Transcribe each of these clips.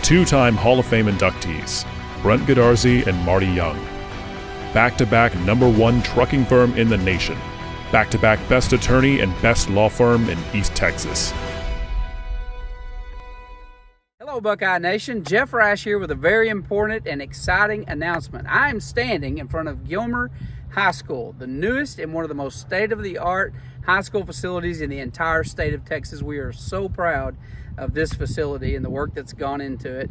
Two-time Hall of Fame inductees, Brent Godarzi and Marty Young. Back-to-back #1 trucking firm in the nation. Back-to-back best attorney and best law firm in East Texas. Hello, Buckeye Nation. Jeff Rash here with a very important and exciting announcement. I am standing in front of Gilmer High School, the newest and one of the most state-of-the-art high school facilities in the entire state of Texas. We are so proud of this facility and the work that's gone into it,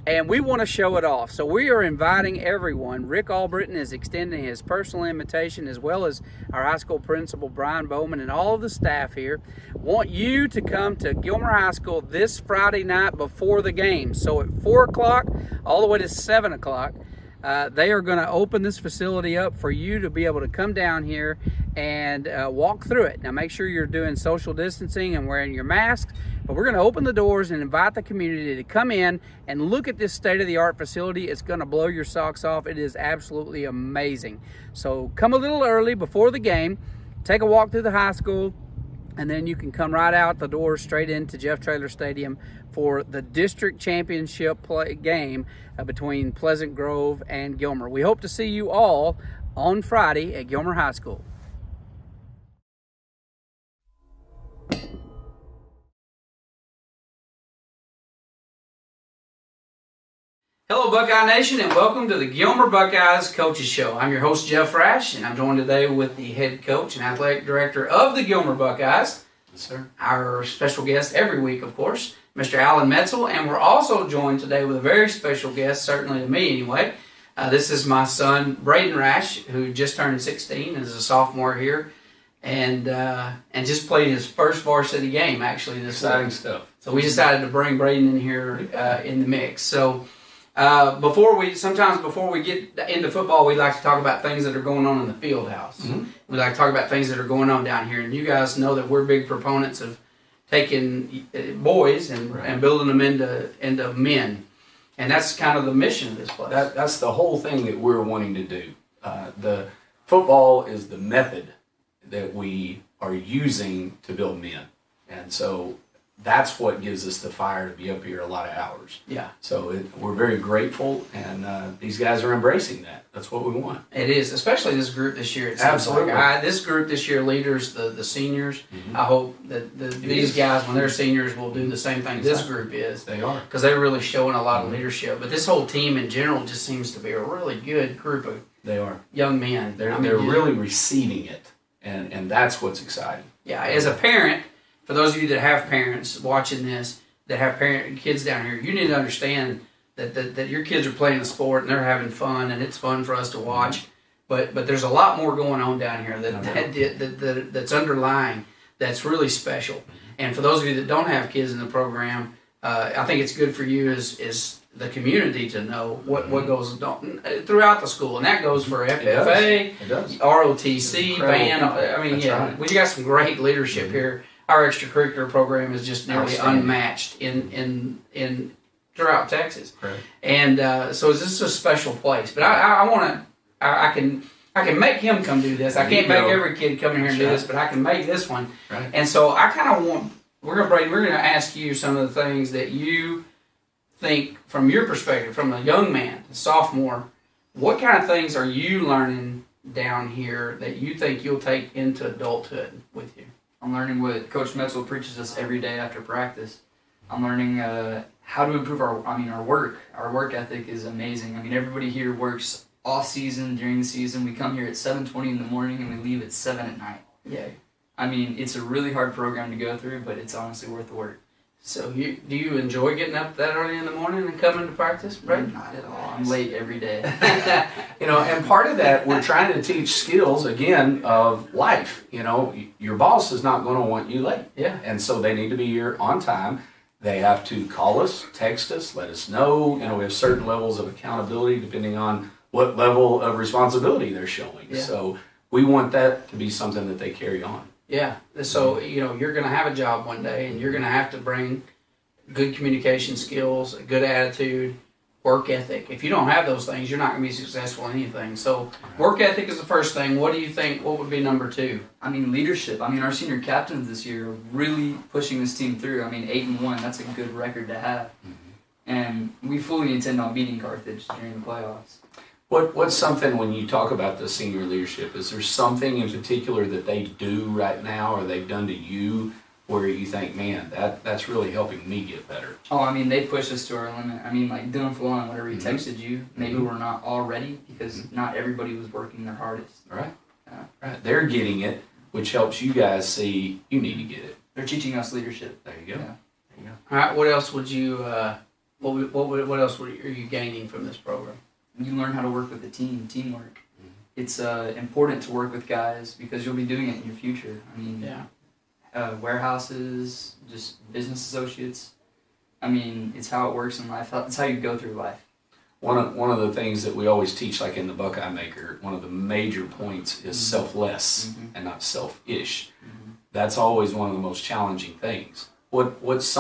and we want to show it off. So we are inviting everyone. Rick Albritton is extending his personal invitation, as well as our high school principal, Brian Bowman, and all of the staff here. Want you to come to Gilmer High School this Friday night before the game. So at 4 o'clock all the way to 7 o'clock, they are going to open this facility up for you to be able to come down here and walk through it. Now make sure you're doing social distancing and wearing your masks, but we're going to open the doors and invite the community to come in and look at this state-of-the-art facility. It's going to blow your socks off. It is absolutely amazing. So come a little early before the game, take a walk through the high school, and then you can come right out the door straight into Jeff Traylor Stadium for the district championship game between Pleasant Grove and Gilmer. We hope to see you all on Friday at Gilmer High School. Hello, Buckeye Nation, and welcome to the Gilmer Buckeyes Coaches Show. I'm your host, Jeff Rash, and I'm joined today with the head coach and athletic director of the Gilmer Buckeyes. Yes, sir. Our special guest every week, of course, Mr. Alan Metzel, and we're also joined today with a very special guest, certainly to me anyway. This is my son, Braden Rash, who just turned 16 as a sophomore here, and just played his first varsity game, actually, this Exciting week. stuff. So we decided to bring Braden in here in the mix. So before we get into football, we like to talk about things that are going on in the field house. Mm-hmm. We like to talk about things that are going on down here. And you guys know that we're big proponents of taking boys and building them into men. And that's kind of the mission of this place. That's the whole thing that we're wanting to do. The football is the method that we are using to build men. And so that's what gives us the fire to be up here a lot of hours. Yeah. So we're very grateful, and these guys are embracing that. That's what we want. It is, especially this group this year. It seems Absolutely. like this group this year, leaders, the seniors, I hope that these guys, when they're seniors, will do the same thing this group is. They are. Because they're really showing a lot of leadership. But this whole team in general just seems to be a really good group of They are. young men. They're really receiving it, and that's what's exciting. Yeah, as a parent, for those of you that have parents watching this, that have kids down here, you need to understand that your kids are playing a sport and they're having fun, and it's fun for us to watch. But there's a lot more going on down here that's underlying, that's really special. And for those of you that don't have kids in the program, I think it's good for you is the community to know what goes on throughout the school, and that goes for FFA, It does. ROTC, Incredible. band. I mean, That's right. we got some great leadership here. Our extracurricular program is just nearly Outstanding. unmatched in throughout Texas. Correct. And so this is a special place. But I can make him come do this. I can't make every kid come in here and do this, but I can make this one. Right. And so I kind of want we're gonna ask you some of the things that you think from your perspective, from a young man, a sophomore. What kind of things are you learning down here that you think you'll take into adulthood with you? I'm learning what Coach Metzel preaches us every day after practice. I'm learning how to improve our work. Our work ethic is amazing. I mean, everybody here works off season, during the season. We come here at 7:20 in the morning and we leave at 7 at night. Yeah. I mean, it's a really hard program to go through, but it's honestly worth the work. So do you enjoy getting up that early in the morning and coming to practice, right? Not at all. I'm late every day. And part of that, we're trying to teach skills, again, of life. Your boss is not going to want you late. Yeah. And so they need to be here on time. They have to call us, text us, let us know. We have certain levels of accountability depending on what level of responsibility they're showing. Yeah. So we want that to be something that they carry on. Yeah. So, you're going to have a job one day, and you're going to have to bring good communication skills, a good attitude, work ethic. If you don't have those things, you're not going to be successful in anything. So work ethic is the first thing. What do you think, what would be number two? I mean, leadership. I mean, our senior captains this year are really pushing this team through. I mean, 8-1, that's a good record to have. and we fully intend on beating Carthage during the playoffs. What's something when you talk about the senior leadership? Is there something in particular that they do right now, or they've done to you, where you think, man, that's really helping me get better? Oh, I mean, they pushed us to our limit. I mean, like Dylan Falon, whenever he Mhm. texted you, maybe Mhm. we're not all ready because not everybody was working their hardest. Right. Yeah. Right. They're getting it, which helps you guys see you need to get it. They're teaching us leadership. There you go. Yeah. There you go. All right, what else would you what else are you gaining from this program? You learn how to work with a team, teamwork. Mhm. It's important to work with guys because you'll be doing it in your future. I mean, warehouses, just business associates. I mean, it's how it works in life. It's how you go through life. One of the things that we always teach, like in the Buckeye Maker, one of the major points is selfless Mhm. and not selfish. Mhm. That's always one of the most challenging things. What's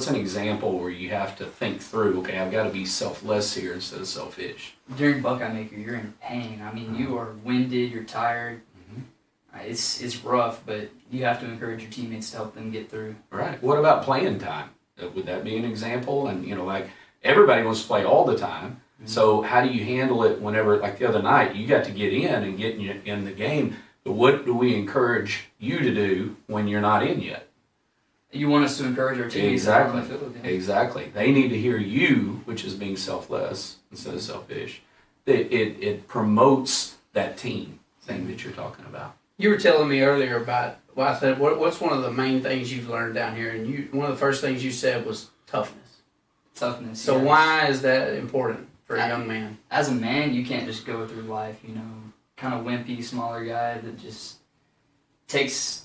an example where you have to think through, okay, I've got to be selfless here instead of selfish? During Buckeye Maker, you're in pain. I mean, you are winded, you're tired. It's rough, but you have to encourage your teammates to help them get through. Right. What about playing time? Would that be an example? And, like everybody wants to play all the time. So how do you handle it whenever, like the other night, you got to get in and get in the game. But what do we encourage you to do when you're not in yet? You want us to encourage our teammates Exactly. on the field. Yeah. Exactly. They need to hear you, which is being selfless instead of selfish. It promotes that team thing that you're talking about. You were telling me earlier about, I said, what's one of the main things you've learned down here? And one of the first things you said was toughness. Toughness. So yes. why is that important for a young man? As a man, you can't just go through life, kind of wimpy, smaller guy that just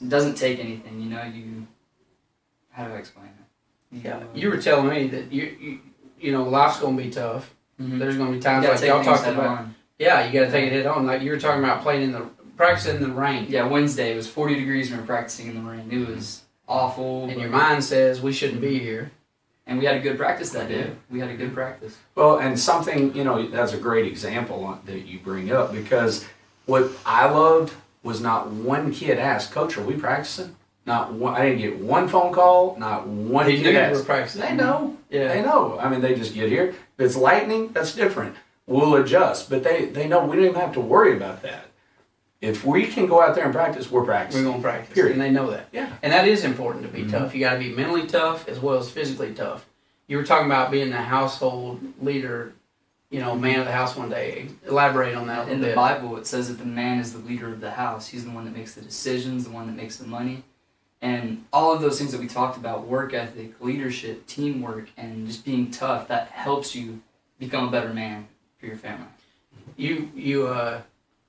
doesn't take anything, how do I explain it? You were telling me that life's going to be tough. Mhm. There's going to be You times gotta like take y'all things talked head about. on. Yeah, you got to take it head on. Like you were talking about practicing in the rain. Yeah, Wednesday, it was 40 degrees and we were practicing in the rain. It was awful. And but- your mind says we shouldn't be here. And we had a good practice that day. Yeah. We had a good practice. Well, and something, that's a great example that you bring up, because what I loved was not one kid asked, Coach, are we practicing? Not one. I didn't get one phone call, not one They kid knew you asked. were practicing. They know. Yeah. They know. I mean, they just get here. If it's lightning, that's different. We'll adjust. But they know we don't even have to worry about that. If we can go out there and practice, we're practicing. We're going to practice. Period. And they know that. Yeah. And that is important to be tough. You got to be mentally tough as well as physically tough. You were talking about being the household leader, man of the house one day. Elaborate on that a In little the bit. Bible, it says that the man is the leader of the house. He's the one that makes the decisions, the one that makes the money. And all of those things that we talked about, work ethic, leadership, teamwork, and just being tough, that helps you become a better man for your family.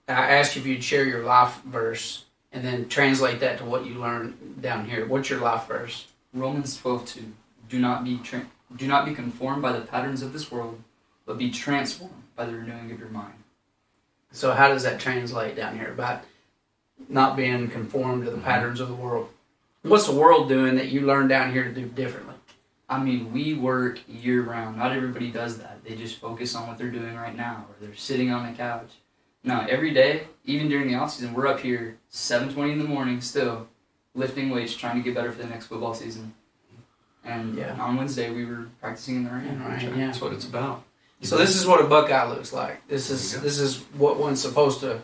I asked you if you'd share your life verse and then translate that to what you learned down here. What's your life verse? Romans 12:2. Do not be conformed by the patterns of this world, but be transformed by the renewing of your mind. So how does that translate down here about not being conformed to the patterns of the world? What's the world doing that you learned down here to do differently? I mean, we work year round. Not everybody does that. They just focus on what they're doing right now, or they're sitting on the couch. No, every day, even during the off season, we're up here 7:20 in the morning still, lifting weights, trying to get better for the next football season. And on Wednesday, we were practicing in the rain. Right, yeah. That's what it's about. So this is what a Buckeye looks like. This is what one's supposed to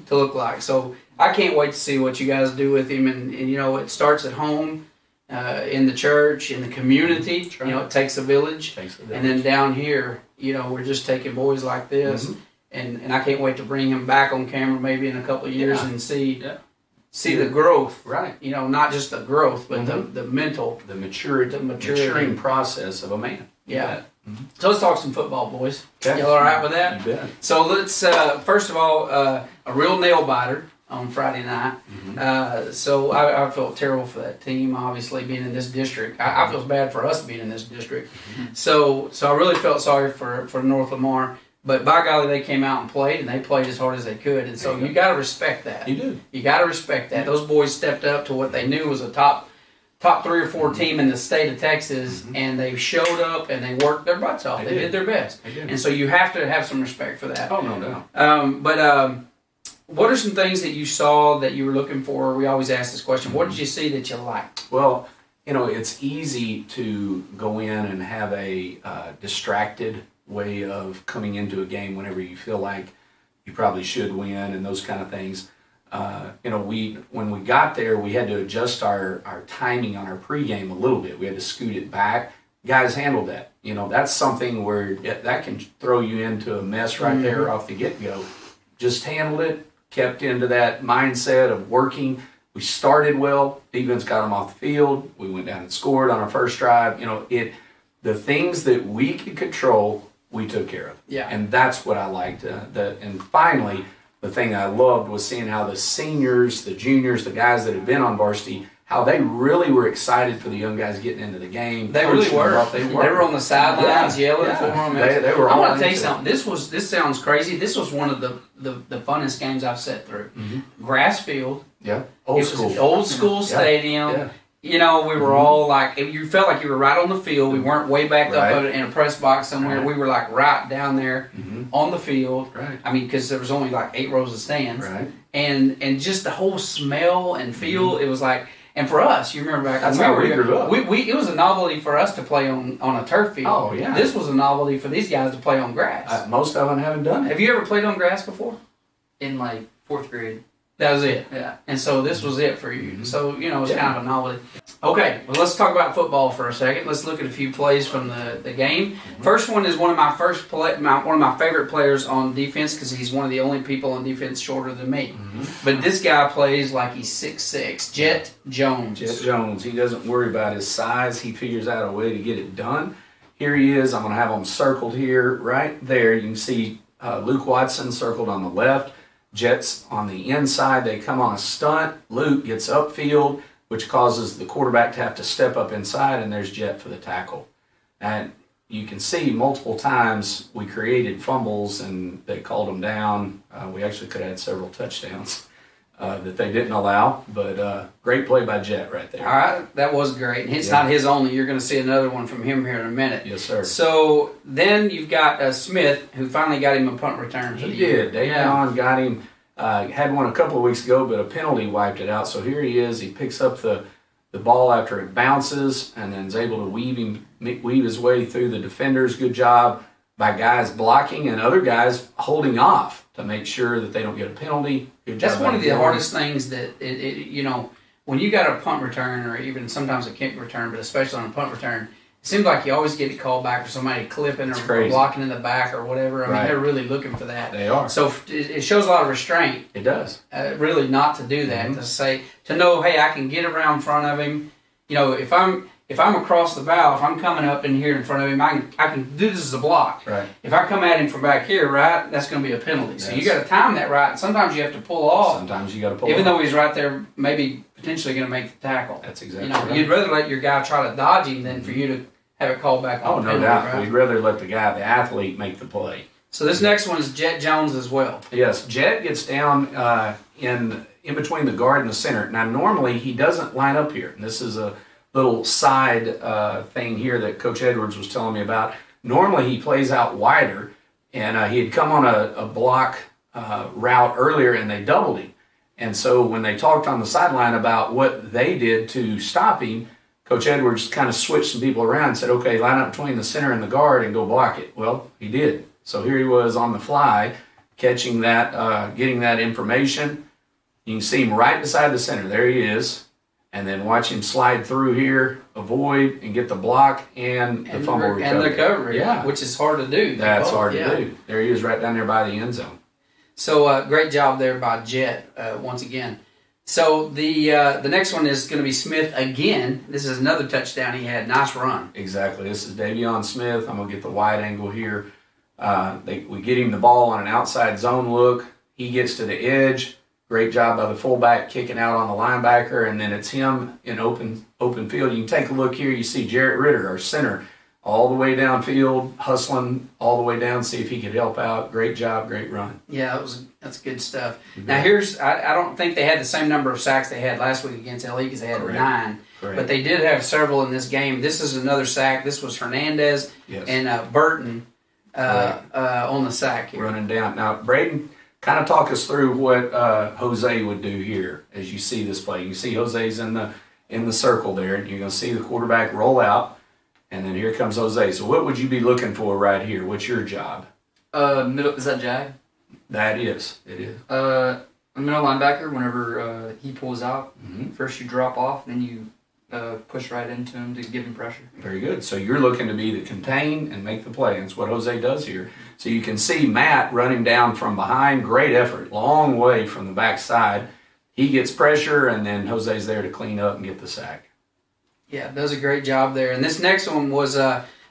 look like. So I can't wait to see what you guys do with him. And it starts at home, in the church, in the community. Right. It takes a village. Thanks for that. And then down here, we're just taking boys like this. And I can't wait to bring him back on camera maybe in a couple of years and see the growth. Right. Not just the growth, but the mental. The maturing process of a man. You Yeah. bet. So let's talk some football, boys. Okay. Y'all all right with that? You bet. So let's, first of all, a real nail biter on Friday night. So I felt terrible for that team, obviously, being in this district. I feel bad for us being in this district. So I really felt sorry for North Lamar. But by golly, they came out and played, and they played as hard as they could. And so you got to respect that. You do. You got to respect that. Those boys stepped up to what they knew was a top 3 or 4 team in the state of Texas, and they showed up and they worked their butts off. They did their best. They did. And so you have to have some respect for that. Oh, no doubt. But what are some things that you saw that you were looking for? We always ask this question. What did you see that you liked? Well, it's easy to go in and have a distracted way of coming into a game whenever you feel like you probably should win and those kind of things. When we got there, we had to adjust our timing on our pregame a little bit. We had to scoot it back. Guys handled that. That's something where that can throw you into a mess right there off the get-go. Just handled it, kept into that mindset of working. We started well. Defense got them off the field. We went down and scored on our first drive. The things that we could control, we took care of. Yeah. And that's what I liked. And finally, the thing I loved was seeing how the seniors, the juniors, the guys that had been on varsity, how they really were excited for the young guys getting into the game. They really were. They They were on the sidelines yelling for them. They were. I all want to tell you into something. This sounds crazy. This was one of the funnest games I've sat through. Grass field. Yeah. It was an old school stadium. Yeah. We were all like, you felt like you were right on the field. We weren't way back up in a press box somewhere. Right. We were like right down there on the field. Right. I mean, because there was only like 8 rows of stands. Right. And just the whole smell and feel, it was like, and for us, you remember back That's when how we grew up. It was a novelty for us to play on a turf field. Oh, yeah. This was a novelty for these guys to play on grass. Most of them haven't done it. Have you ever played on grass before? In like 4th grade. That was it. Yeah. And so this was it for you. So, it's kind of a novelty. Okay, well, let's talk about football for a second. Let's look at a few plays from the game. First one is one of my one of my favorite players on defense because he's one of the only people on defense shorter than me. But this guy plays like he's 6'6". Jet Jones. Jet Jones, he doesn't worry about his size. He figures out a way to get it done. Here he is. I'm going to have him circled here, right there. You can see Luke Watson circled on the left. Jet's on the inside. They come on a stunt. Luke gets upfield, which causes the quarterback to have to step up inside, and there's Jet for the tackle. And you can see multiple times we created fumbles, and they called them down. We actually could have had several touchdowns that they didn't allow, but great play by Jet right there. All right, that was great. And it's not his only. You're going to see another one from him here in a minute. Yes, sir. So then you've got Smith, who finally got him a punt return for the year. Davion got him. Had one a couple of weeks ago, but a penalty wiped it out. So here he is. He picks up the ball after it bounces and then is able to weave his way through the defenders. Good job by guys blocking and other guys holding off to make sure that they don't get a penalty. Good job. That's one of the hardest things that, when you got a punt return or even sometimes a kick return, but especially on a punt return, it seems like you always get it called back for somebody clipping or blocking in the back or whatever. I mean, they're really looking for that. They are. So it shows a lot of restraint. It does. Really not to do that. To know, hey, I can get around front of him. If I'm across the bow, if I'm coming up in here in front of him, I can do this as a block. Right. If I come at him from back here, right, that's going to be a penalty. So you got to time that right. And sometimes you have to pull off. Sometimes you got to pull even off. though he's right there, maybe potentially going to make the tackle. That's exactly right. You'd rather let your guy try to dodge him than for you to have it called back on Oh, no penalty, doubt. right? We'd rather let the athlete make the play. So this next one is Jet Jones as well. Yes, Jet gets down in between the guard and the center. Now, normally he doesn't line up here. And this is a little side thing here that Coach Edwards was telling me about. Normally he plays out wider, and he had come on a block route earlier, and they doubled him. And so when they talked on the sideline about what they did to stop him, Coach Edwards kind of switched some people around and said, okay, line up between the center and the guard and go block it. Well, he did. So here he was on the fly, catching that, getting that information. You can see him right beside the center. There he is. And then watch him slide through here, avoid, and get the block and the fumble recovery. And the recovery, yeah. which is hard to do. That's hard to do. There he is right down there by the end zone. So great job there by Jet once again. So the next one is going to be Smith again. This is another touchdown he had. Nice run. Exactly. This is Davion Smith. I'm going to get the wide angle here. We get him the ball on an outside zone look. He gets to the edge. Great job by the fullback kicking out on the linebacker, and then it's him in open field. You can take a look here. You see Jarrett Ritter, our center, all the way downfield, hustling all the way down, see if he could help out. Great job, great run. Yeah, that's good stuff. Mm-hmm. Now I don't think they had the same number of sacks they had last week against LE because they had 9. Correct. But they did have several in this game. This is another sack. This was Hernandez and Burton on the sack here. Running down. Now, Braden, kind of talk us through what Jose would do here as you see this play. You see Jose's in in the circle there. You're going to see the quarterback roll out, and then here comes Jose. So what would you be looking for right here? What's your job? Middle, is that jag? That is. It is. A middle linebacker, whenever he pulls out, Mhm. first you drop off, then you push right into him to give him pressure. Very good. So you're looking to be the contain and make the play. That's what Jose does here. So you can see Matt running down from behind. Great effort. Long way from the backside. He gets pressure, and then Jose's there to clean up and get the sack. Yeah, does a great job there. And this next one was,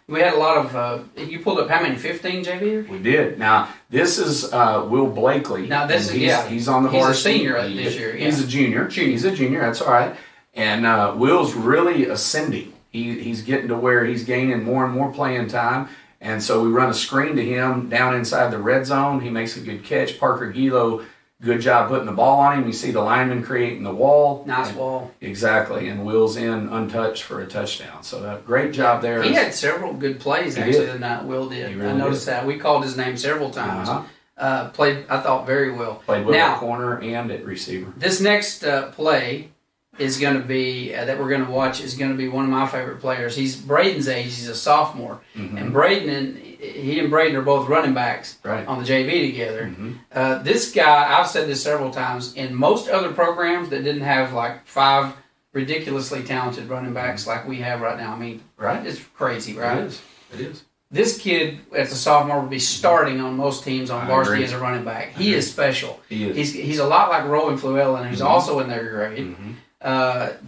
we had a lot of, you pulled up how many, 15, JV? We did. Now, this is Will Blakely. Now, this and is, he's on the he's a varsity. senior this year. Yeah. He's a junior. He's a junior. That's all right. And Will's really ascending. He's getting to where he's gaining more and more playing time. And so we run a screen to him down inside the red zone. He makes a good catch. Parker Gilo, good job putting the ball on him. You see the lineman creating the wall. Nice wall. Exactly. And Will's in untouched for a touchdown. So great job there. He had several good plays, He actually, did. than Will did. He really I noticed did. that. We called his name several times. Uh-huh. Played, I thought, very well. Played well Now, at corner and at receiver. this next play is going to be that we're going to watch is going to be one of my favorite players. He's Braden's age. He's a sophomore, Mhm. and he and Braden are both running backs Right. on the JV together. Mhm. This guy, I've said this several times. In most other programs that didn't have like 5 ridiculously talented running backs like we have right now, I mean, Right. it's crazy, right? It is. It is. This kid, as a sophomore, would be starting on most teams on I varsity agree. as a running back. I He agree. is special. He is. He's a lot like Rowan Fluellen, who's Mhm. also in their grade. Mhm.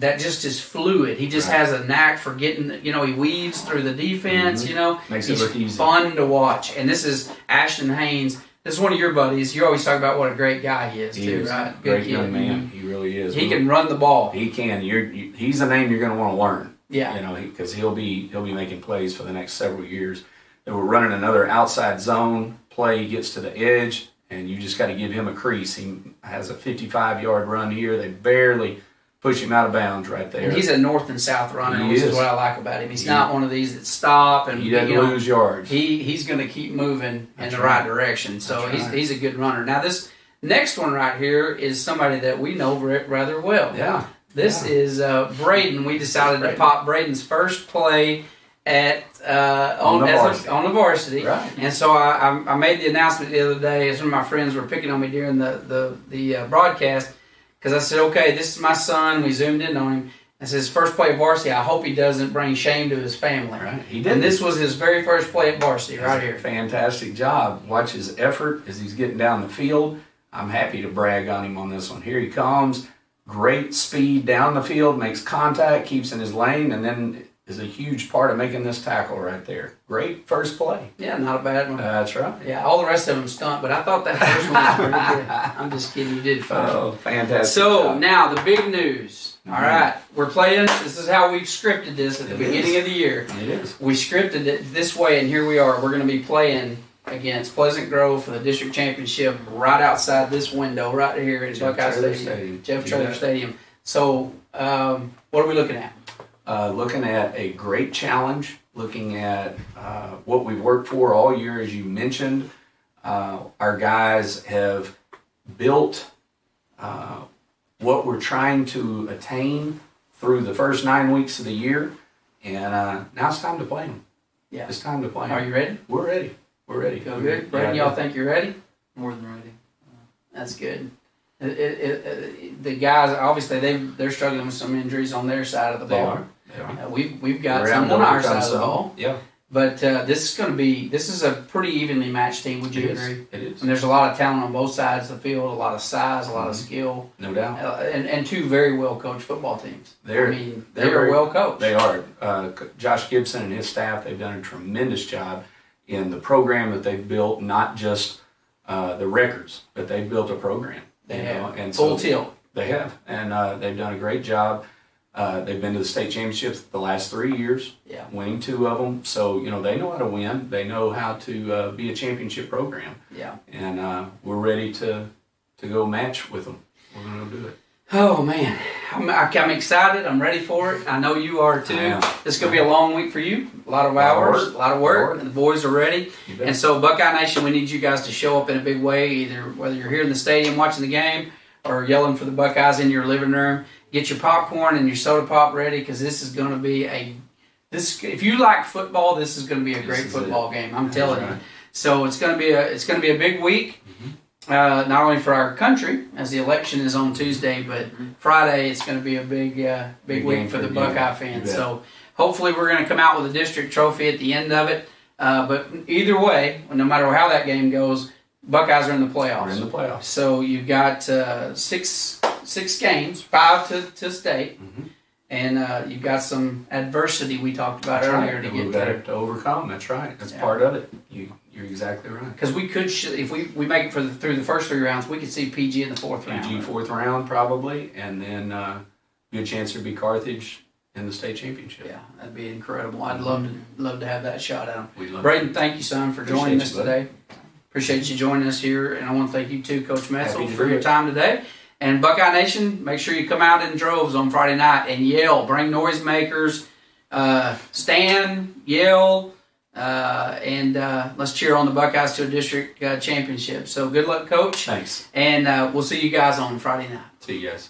That just is fluid. He just Right. has a knack for getting, he weaves through the defense, Mhm. Makes it He's look easy. fun to watch. And this is Ashton Haynes. This is one of your buddies. You always talk about what a great guy he is, He too, is. right? Great kid. young man. He really is. He can run the ball. He can. He's a name you're going to want to learn. Yeah. Because he'll be making plays for the next several years. They were running another outside zone play. He gets to the edge, and you just got to give him a crease. He has a 55-yard run here. They barely push him out of bounds right there. And he's a north and south runner, He which is is. what I like about him. He's He- not one of these that stop and He doesn't lose yards. He's going to keep moving in That's the right. right direction. So That's right. he's a good runner. Now this next one right here is somebody that we know rather well. Yeah. This Yeah. is Braden. We decided to Braden. pop Braden's first play at On the varsity. on the varsity. Right. And so I made the announcement the other day. Some of my friends were picking on me during the broadcast because I said, "Okay, this is my son." We zoomed in on him. I said, "His first play at varsity. I hope he doesn't bring shame to his family." Right. He did. And this was his very first play at varsity right here. Fantastic job. Watch his effort as he's getting down the field. I'm happy to brag on him on this one. Here he comes. Great speed down the field, makes contact, keeps in his lane, and then is a huge part of making this tackle right there. Great first play. Yeah, not a bad one. That's right. Yeah, all the rest of them stunt, but I thought that first one was pretty good. I'm just kidding. You did fine. Oh, fantastic. So job. now the big news. All Mhm. right, we're playing. This is how we've scripted this at the It beginning is. of the year. It is. We scripted it this way, and here we are. We're going to be playing against Pleasant Grove for the district championship right outside this window right here at Jeff Buckeye Traylor Stadium. Stadium. Jeff You Traylor bet. Stadium. So what are we looking at? Looking at a great challenge, looking at what we've worked for all year, as you mentioned. Our guys have built what we're trying to attain through the first 9 weeks of the year, and now it's time to play them. Yeah. It's time to play 'em. Are you ready? We're ready. We're ready. Feel good? Yeah, Brayden, y'all think you're ready? More than ready. That's good. The guys, obviously, they're struggling with some injuries on their side of the They ball. are. They are. We've got We're some having on to our overcome side of the some. ball. Yeah. But this is a pretty evenly matched team. Would you It is. agree? It is. And there's a lot of talent on both sides of the field, a lot of size, a lot of Mhm. skill, No doubt. and two very well coached football teams. They're- I mean, they're they're very- well coached. They are. Josh Gibson and his staff, they've done a tremendous job in the program that they've built, not just the records, but they've built a program. They you have. know, and Full so tilt. They have. And they've done a great job. They've been to the state championships the last 3 years, Yeah. winning 2 of them. So, they know how to win. They know how to be a championship program. Yeah. And we're ready to go match with them. We're going to do it. Oh man, I'm excited. I'm ready for it. I know you are too. I am. This is gonna be a long week for you. A lot of Lot of hours, work. a lot of work, and the boys are ready. You bet. And so, Buckeye Nation, we need you guys to show up in a big way. Either whether you're here in the stadium watching the game or yelling for the Buckeyes in your living room. Get your popcorn and your soda pop ready because this is going to be if you like football, this is going to be a great football game. I'm telling you. So it's going to be a big week. Not only for our country, as the election is on Tuesday, but Friday it's going to be a big week for the Buckeye fans. So hopefully we're going to come out with a district trophy at the end of it. But either way, no matter how that game goes, Buckeyes are in the playoffs. We're in the playoffs. So you've got six games, 5 to state, and you've got some adversity we talked about earlier to get there. To overcome. That's right. That's part of it. You're exactly right. Because we could, if we make it through the first 3 rounds, we could see PG in the fourth round. PG fourth round probably, and then good chance to be Carthage in the state championship. Yeah, that'd be incredible. I'd love to have that shot at We'd him. Braden, thank you, son, for joining us today. Appreciate you joining us here, and I want to thank you too, Coach Metzel, for your time today. And Buckeye Nation, make sure you come out in droves on Friday night and yell. Bring noisemakers, stand, yell. And let's cheer on the Buckeyes to a district championship. So good luck, Coach. Thanks. And we'll see you guys on Friday night. See you guys.